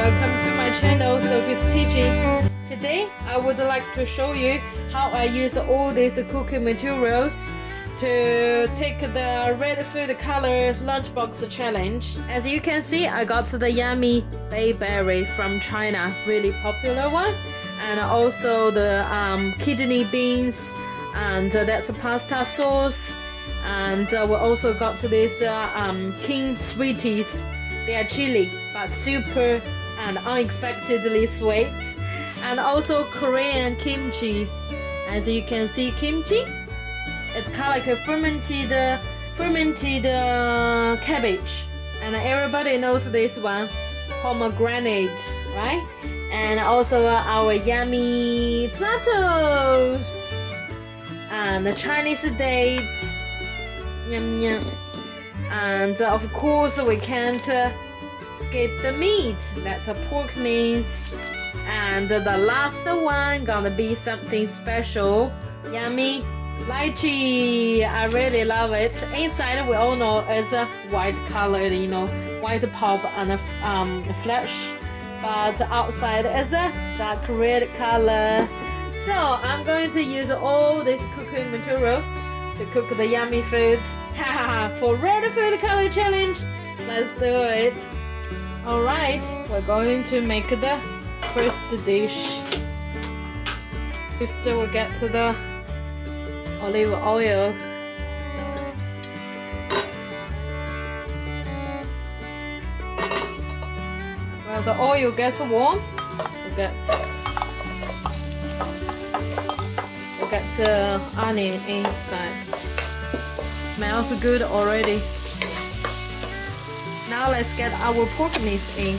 welcome to my channel, Sophie's Teaching. Today I would like to show you how I use all these cooking materials to take the red food color lunchbox challenge. As you can see, I got the yummy bayberry from China, really popular one, and also the kidney beans, and that's a pasta sauce, and we also got this king sweeties. They are chili, but super and unexpectedly sweet, and also Korean kimchi. As you can see, kimchi, it's kind of like a fermented cabbage, and everybody knows this one, pomegranate, right? And also our yummy tomatoes and the Chinese dates, yum yum. And of course we can't skip the meat, that's a pork mince. And the last one gonna be something special, yummy lychee. I really love it. Inside we all know it's a white color, you know, white pulp and flesh, but outside is a dark red color. So I'm going to use all these cooking materials to cook the yummy foods for red food color challenge. Let's do it. Alright, we're going to make the first dish. First we'll get to the olive oil. Well, the oil gets warm, we'll get the onion inside. Smells good already. Now let's get our pork mince in.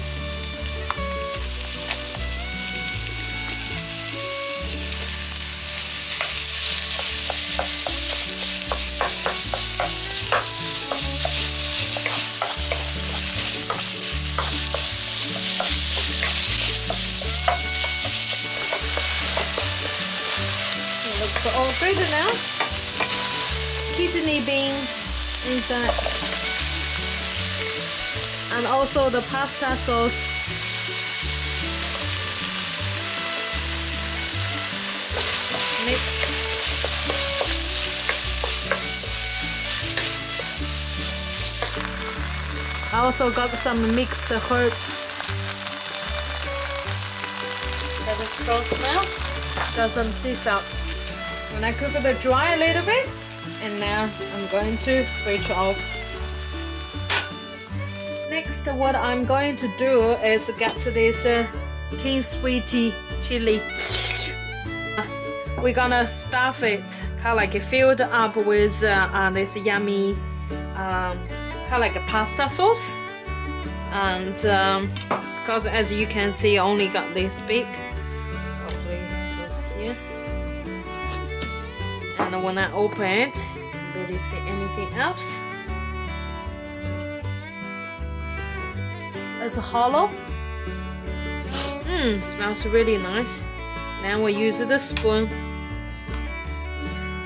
It looks all good now. Kidney beans inside, and also the pasta sauce. Mix. I also got some mixed herbs. Got a strong smell. Got some sea salt. When I cook it dry a little bit, and now I'm going to switch off. Next, what I'm going to do is get this king sweetie chili. We're gonna stuff it, kind of like filled up with this yummy kind of like a pasta sauce. And because as you can see, I only got this big. Probably goes here. And when I open it, you barely see anything else. It's hollow. Smells really nice. Then we use the spoon.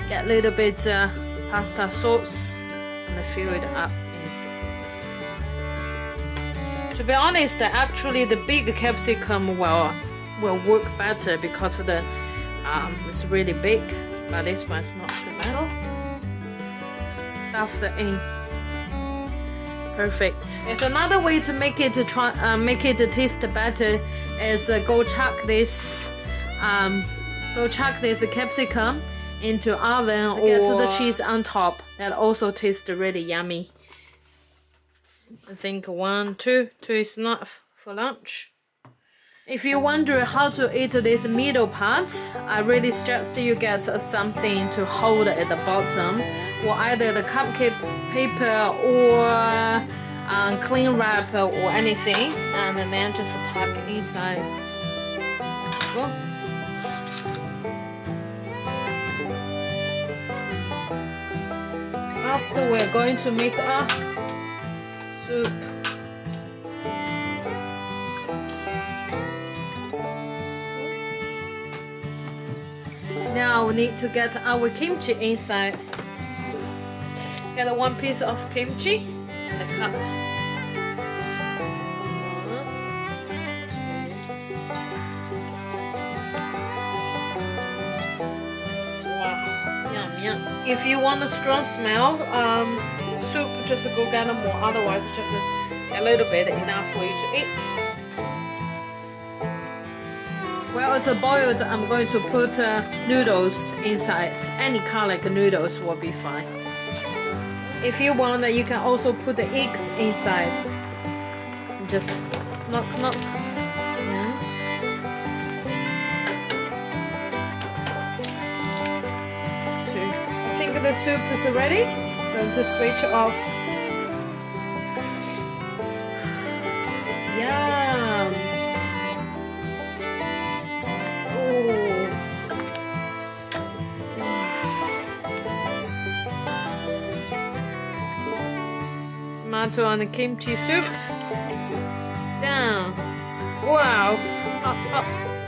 Get a little bit pasta sauce and fill it up. To be honest, actually the big capsicum will work better because the it's really big. But this one's not too bad. Stuff the in. Perfect. There's another way to make it taste better. Is go chuck this capsicum into oven or get the cheese on top. That also tastes really yummy. I think 1, 2 is enough for lunch. If you wonder how to eat this middle part, I really suggest you get something to hold at the bottom, or either the cupcake paper or cling wrap or anything, and then just tuck inside. Go. Last, we're going to make a soup. Now we need to get our kimchi inside. Get 1 piece of kimchi and cut. 1, If you want a strong smell, soup, just go get more. Otherwise, just a little bit enough for you to eat. Well, it's boiled. I'm going to put noodles inside. Any kind of noodles will be fine. If you want, you can also put the eggs inside. Just knock. Yeah. So I think the soup is ready. I'm going to switch off. Yum! Tomato and the kimchi soup. Down. Wow. Hot.